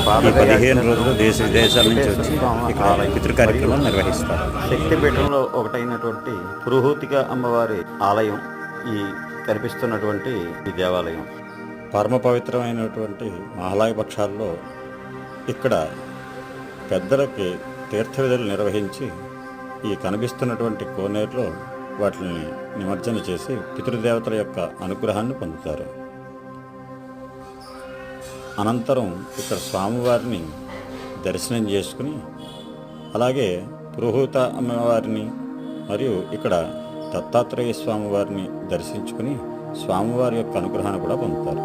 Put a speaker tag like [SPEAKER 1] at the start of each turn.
[SPEAKER 1] ఈ 15 రోజులు దేశ విదేశాల నుంచి వచ్చి ఇక్కడ పితృ కార్యక్రమాలు నిర్వహిస్తారు.
[SPEAKER 2] శక్తిపీఠంలో ఒకటైనటువంటి పురుహూతిక అమ్మవారి ఆలయం ఈ కనిపిస్తున్నటువంటి ఈ దేవాలయం.
[SPEAKER 1] పరమ పవిత్రమైనటువంటి మహాలయ పక్షాల్లో ఇక్కడ పెద్దలకి తీర్థ విధులు నిర్వహించి ఈ కనిపిస్తున్నటువంటి కోనేరులో వాటిని నిమజ్జన చేసి పితృదేవతల యొక్క అనుగ్రహాన్ని పొందుతారు. అనంతరం ఇక్కడ స్వామివారిని దర్శనం చేసుకుని అలాగే పురోహూత అమ్మవారిని మరియు ఇక్కడ దత్తాత్రేయ స్వామివారిని దర్శించుకుని స్వామివారి యొక్క అనుగ్రహాన్ని కూడా పొందుతారు.